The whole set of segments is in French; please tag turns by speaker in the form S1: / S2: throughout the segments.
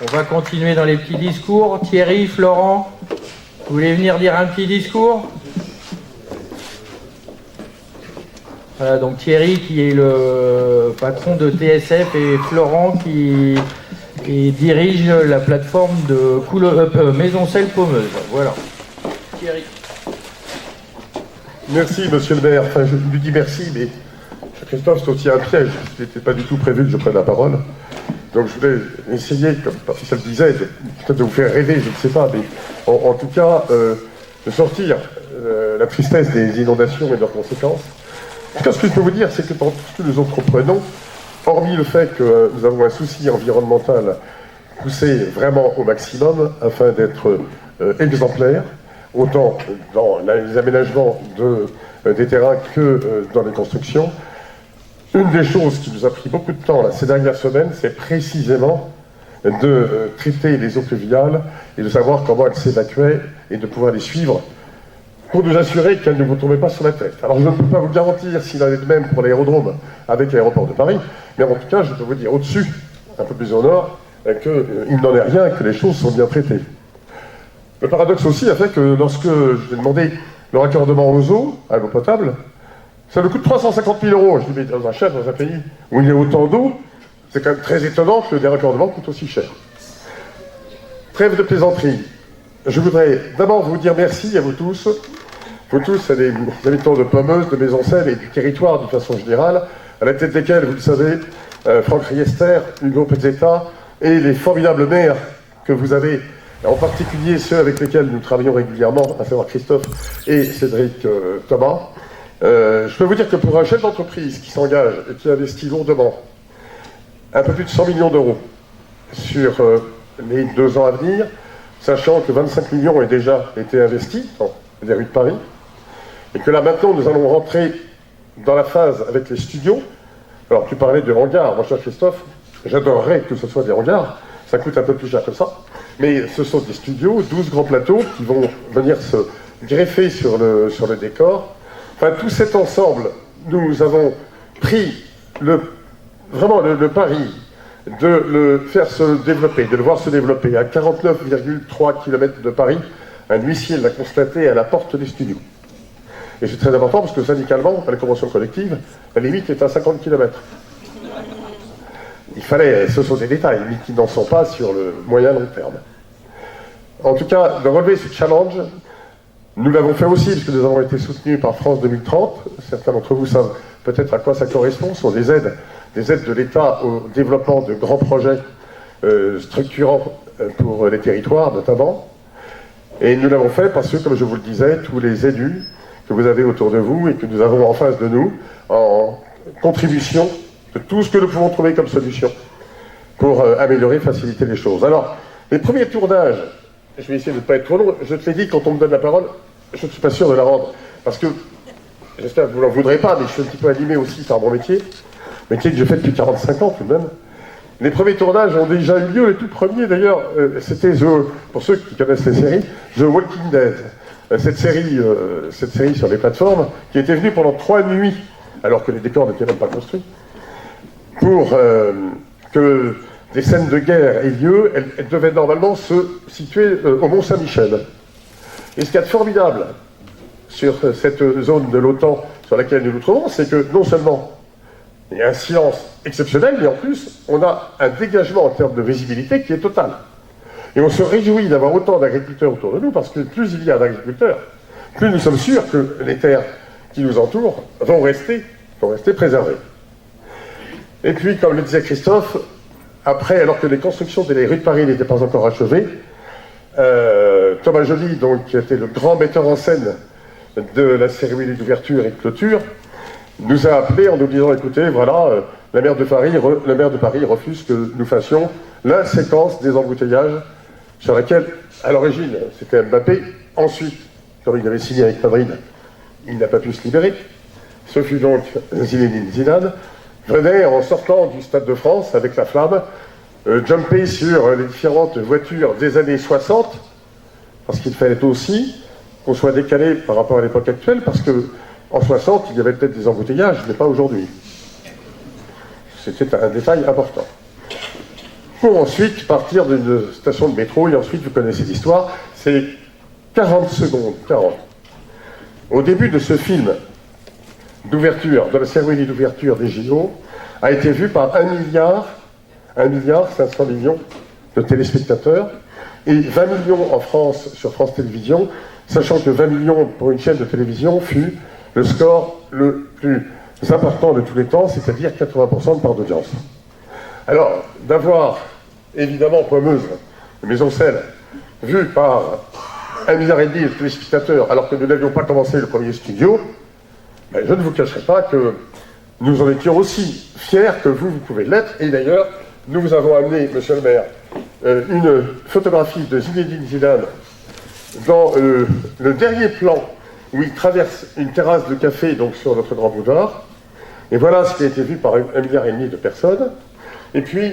S1: On va continuer dans les petits discours. Thierry, Florent, vous voulez venir dire un petit discours? Voilà, donc Thierry qui est le patron de TSF et Florent qui dirige la plateforme de Maisoncelles Pommeuse. Voilà. Thierry.
S2: Merci, monsieur le maire. Enfin, je lui dis merci, mais Christophe, c'est aussi un piège. Ce n'était pas du tout prévu que je prenne la parole. Donc je voulais essayer, comme Patricia le disait, peut-être de vous faire rêver, je ne sais pas, mais en tout cas, de sortir la tristesse des inondations et de leurs conséquences. En tout cas, ce que je peux vous dire, c'est que dans tout ce que nous entreprenons, hormis le fait que nous avons un souci environnemental poussé vraiment au maximum afin d'être exemplaires, autant dans les aménagements des terrains que dans les constructions. Une des choses qui nous a pris beaucoup de temps là, ces dernières semaines, c'est précisément de traiter les eaux pluviales et de savoir comment elles s'évacuaient et de pouvoir les suivre pour nous assurer qu'elles ne vous tombaient pas sur la tête. Alors je ne peux pas vous garantir s'il en est de même pour l'aérodrome avec l'aéroport de Paris, mais en tout cas je peux vous dire au-dessus, un peu plus au nord, qu'il n'en est rien, que les choses sont bien traitées. Le paradoxe aussi a fait que lorsque je ai demandé le raccordement aux eaux, à l'eau potable, ça nous coûte 350 000 €. Je dis, mais dans un chef, dans un pays où il y a autant d'eau, c'est quand même très étonnant que le déraccordement coûte aussi cher. Trêve de plaisanterie. Je voudrais d'abord vous dire merci à vous tous, les habitants de Pommeuse, de Maisoncelles et du territoire d'une façon générale, à la tête desquels, vous le savez, Franck Riester, Hugo Pezzetta et les formidables maires que vous avez, en particulier ceux avec lesquels nous travaillons régulièrement, à savoir Christophe et Cédric Thomas. Je peux vous dire que pour un chef d'entreprise qui s'engage et qui investit lourdement un peu plus de 100 millions d'euros sur les 2 ans à venir, sachant que 25 millions ont déjà été investis dans les rues de Paris, et que là maintenant nous allons rentrer dans la phase avec les studios. Alors tu parlais de hangars, mon cher Christophe, j'adorerais que ce soit des hangars, ça coûte un peu plus cher que ça, mais ce sont des studios, 12 grands plateaux qui vont venir se greffer sur le décor. Enfin, tout cet ensemble, nous avons pris vraiment le pari de le faire se développer, de le voir se développer. À 49,3 km de Paris, un huissier l'a constaté à la porte des studios. Et c'est très important parce que syndicalement, à la convention collective, la limite est à 50 km. Il fallait, ce sont des détails, mais qui n'en sont pas sur le moyen long terme. En tout cas, de relever ce challenge, nous l'avons fait aussi, parce que nous avons été soutenus par France 2030. Certains d'entre vous savent peut-être à quoi ça correspond. Ce sont des aides de l'État au développement de grands projets structurants pour les territoires, notamment. Et nous l'avons fait parce que, comme je vous le disais, tous les élus que vous avez autour de vous et que nous avons en face de nous, en contribution de tout ce que nous pouvons trouver comme solution pour améliorer, faciliter les choses. Alors, les premiers tournages, je vais essayer de ne pas être trop long. Je te l'ai dit, quand on me donne la parole, je ne suis pas sûr de la rendre. Parce que, j'espère que vous n'en voudrez pas, mais je suis un petit peu animé aussi par mon métier que je fais depuis 45 ans tout de même. Les premiers tournages ont déjà eu lieu, les tout premiers d'ailleurs, c'était, pour ceux qui connaissent les séries, The Walking Dead. Cette série sur les plateformes, qui était venue pendant 3 nuits, alors que les décors n'étaient même pas construits, pour que des scènes de guerre aient lieu. Elles devaient normalement se situer au Mont-Saint-Michel. Et ce qu'il y a de formidable sur cette zone de l'OTAN sur laquelle nous nous trouvons, c'est que non seulement il y a un silence exceptionnel, mais en plus, on a un dégagement en termes de visibilité qui est total. Et on se réjouit d'avoir autant d'agriculteurs autour de nous, parce que plus il y a d'agriculteurs, plus nous sommes sûrs que les terres qui nous entourent vont rester préservées. Et puis, comme le disait Christophe, après, alors que les constructions des rues de Paris n'étaient pas encore achevées, Thomas Joly, donc, qui était le grand metteur en scène de la cérémonie d'ouverture et de clôture, nous a appelés en nous disant, écoutez, voilà, la maire de Paris refuse que nous fassions la séquence des embouteillages sur laquelle, à l'origine, c'était Mbappé. Ensuite, comme il avait signé avec Madrid, il n'a pas pu se libérer. Ce fut donc Zinedine Zidane, venait en sortant du Stade de France avec la flamme, jumper sur les différentes voitures des années 60, parce qu'il fallait aussi qu'on soit décalé par rapport à l'époque actuelle, parce que en 60, il y avait peut-être des embouteillages, mais pas aujourd'hui. C'était un détail important. pour ensuite partir d'une station de métro, et ensuite, vous connaissez l'histoire, c'est 40 secondes, 40. Au début de ce film d'ouverture, de la cérémonie d'ouverture des JO, a été vu par 1 milliard 500 millions de téléspectateurs, et 20 millions en France, sur France Télévisions, sachant que 20 millions pour une chaîne de télévision fut le score le plus important de tous les temps, c'est-à-dire 80% de part d'audience. Alors, d'avoir, évidemment, Pommeuse, Maisoncelles, vu par 1,5 milliard de téléspectateurs, alors que nous n'avions pas commencé le premier studio, ben, je ne vous cacherai pas que nous en étions aussi fiers que vous pouvez l'être, et d'ailleurs, nous vous avons amené, monsieur le maire, une photographie de Zinedine Zidane dans le dernier plan où il traverse une terrasse de café donc sur notre grand boulevard. Et voilà ce qui a été vu par 1,5 milliard de personnes. Et puis,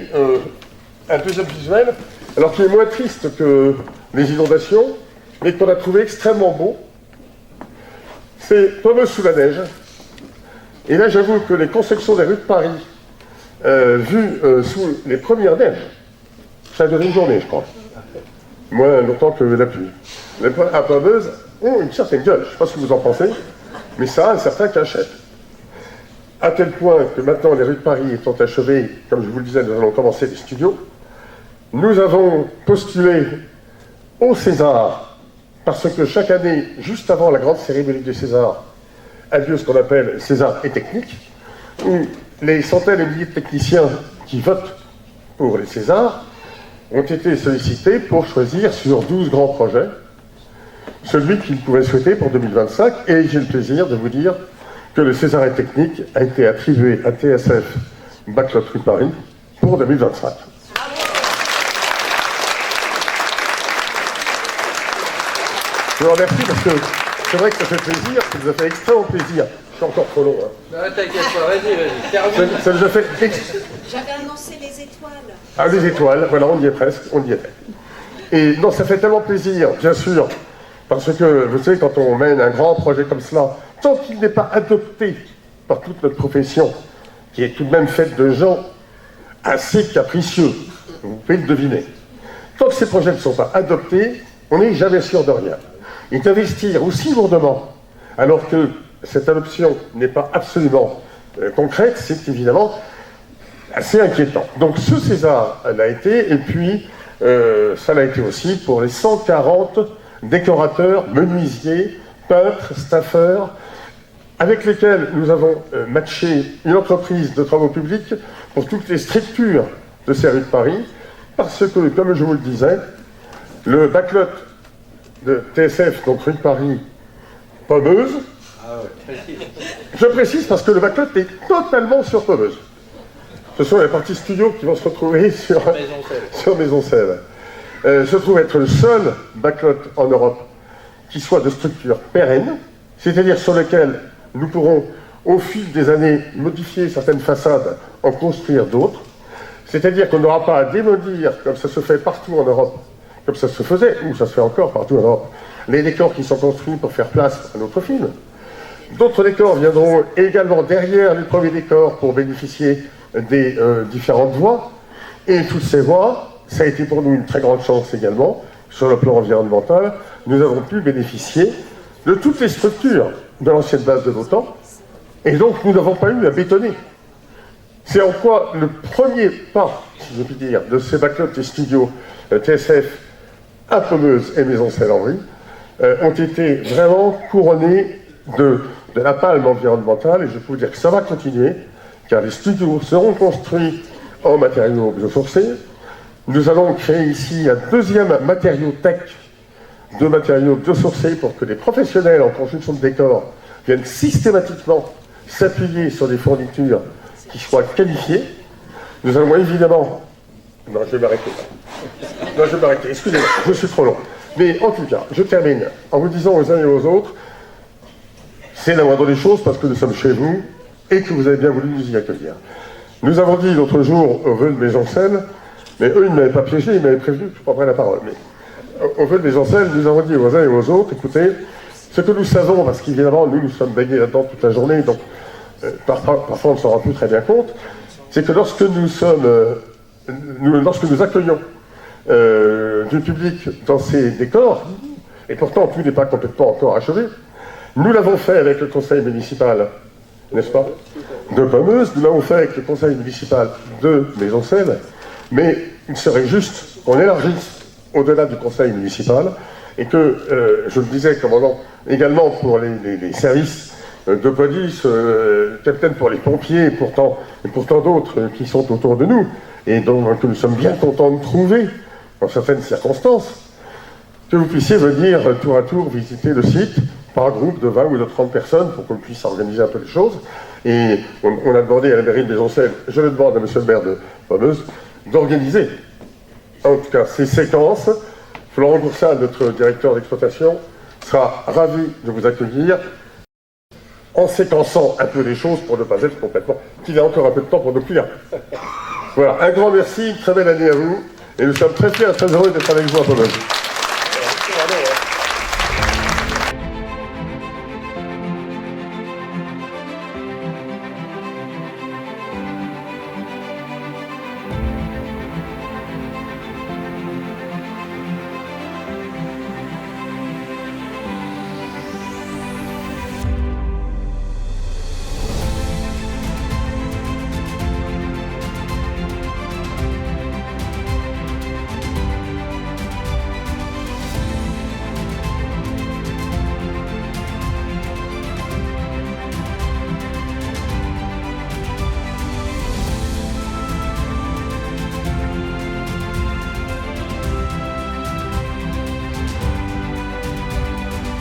S2: un deuxième visuel, alors qui est moins triste que les inondations, mais qu'on a trouvé extrêmement beau. C'est Pommeuse sous la neige. Et là, j'avoue que les constructions des rues de Paris, vues sous les premières neiges, ça a duré une journée, je crois. Moins longtemps que la pluie. Les Pommeuse ont une certaine gueule, je ne sais pas ce que vous en pensez, mais ça a un certain cachet. À tel point que maintenant, les rues de Paris étant achevées, comme je vous le disais, nous allons commencer les studios. Nous avons postulé au César, parce que chaque année, juste avant la grande cérémonie des Césars, a lieu ce qu'on appelle César et technique, où les centaines et milliers de techniciens qui votent pour les Césars ont été sollicités pour choisir sur 12 grands projets celui qu'ils pouvaient souhaiter pour 2025, et j'ai le plaisir de vous dire que le César et technique a été attribué à TSF Backlot Rue Paris pour 2025. Je vous remercie parce que c'est vrai que ça fait plaisir, ça nous a fait extrêmement plaisir. Je suis encore trop long. Hein.
S1: Non, t'inquiète pas, vas-y, termine.
S2: Ça nous a fait
S3: J'avais annoncé les étoiles.
S2: Ah, les étoiles, voilà, on y est presque, on y était. Et non, ça fait tellement plaisir, bien sûr, parce que, vous savez, quand on mène un grand projet comme cela, tant qu'il n'est pas adopté par toute notre profession, qui est tout de même faite de gens assez capricieux, vous pouvez le deviner, tant que ces projets ne sont pas adoptés, on n'est jamais sûr de rien. Et d'investir aussi lourdement, alors que cette adoption n'est pas absolument concrète, c'est évidemment assez inquiétant. Donc ce César l'a été, et puis ça l'a été aussi pour les 140 décorateurs, menuisiers, peintres, staffeurs, avec lesquels nous avons matché une entreprise de travaux publics pour toutes les structures de ces rues de Paris, parce que, comme je vous le disais, le backlot de TSF, donc rue de Paris, Pommeuse, je précise parce que le backlot est totalement sur Pommeuse. Ce sont les parties studio qui vont se retrouver sur Maisoncelles. Se trouve être le seul backlot en Europe qui soit de structure pérenne, c'est-à-dire sur lequel nous pourrons, au fil des années, modifier certaines façades, en construire d'autres. C'est-à-dire qu'on n'aura pas à démolir, comme ça se fait partout en Europe, comme ça se faisait, ou ça se fait encore partout en Europe, les décors qui sont construits pour faire place à notre film. D'autres décors viendront également derrière les premiers décors pour bénéficier des différentes voies. Et toutes ces voies, ça a été pour nous une très grande chance également, sur le plan environnemental. Nous avons pu bénéficier de toutes les structures de l'ancienne base de l'OTAN, et donc nous n'avons pas eu à bétonner. C'est en quoi le premier pas, si je puis dire, de ces backlots et studios TSF à Pommeuse et Maisoncelles-Henri ont été vraiment couronnés de la palme environnementale, et je peux vous dire que ça va continuer, car les studios seront construits en matériaux biosourcés. Nous allons créer ici un deuxième matériau tech de matériaux biosourcés pour que les professionnels en construction de décors viennent systématiquement s'appuyer sur des fournitures qui soient qualifiées. Nous allons évidemment... Non, je vais m'arrêter. Non, je vais m'arrêter. Excusez-moi, je suis trop long. Mais en tout cas, je termine en vous disant aux uns et aux autres, c'est la moindre des choses parce que nous sommes chez vous et que vous avez bien voulu nous y accueillir. Nous avons dit l'autre jour au vœu de Maisoncelles, mais eux, ils ne m'avaient pas piégé, ils m'avaient prévenu que je prendrais la parole. Mais au vœu de Maisoncelles, nous avons dit aux uns et aux autres, écoutez, ce que nous savons, parce qu'évidemment, nous sommes baignés là-dedans toute la journée, donc parfois on ne s'en rend plus très bien compte, c'est que lorsque nous sommes lorsque nous accueillons du public dans ces décors, et pourtant tout n'est pas complètement encore achevé, nous l'avons fait avec le conseil municipal, n'est-ce pas, de Pommeuse, nous l'avons fait avec le conseil municipal de Maisoncelles, mais il serait juste qu'on élargisse au-delà du conseil municipal, et que, je le disais, commandant, également pour les services de police, peut-être pour les pompiers, et pourtant d'autres qui sont autour de nous, et donc que nous sommes bien contents de trouver, dans certaines circonstances, que vous puissiez venir tour à tour visiter le site, par groupe de 20 ou de 30 personnes, pour qu'on puisse organiser un peu les choses. Et on a demandé à la mairie de Maisoncelles, je le demande à monsieur le maire de Pommeuse, d'organiser, en tout cas, ces séquences. Florent Goursat, notre directeur d'exploitation, sera ravi de vous accueillir en séquençant un peu les choses pour ne pas être complètement... qu'il a encore un peu de temps pour nous plier. Voilà, un grand merci, très belle année à vous, et nous sommes très fiers et très heureux d'être avec vous à Pommeuse.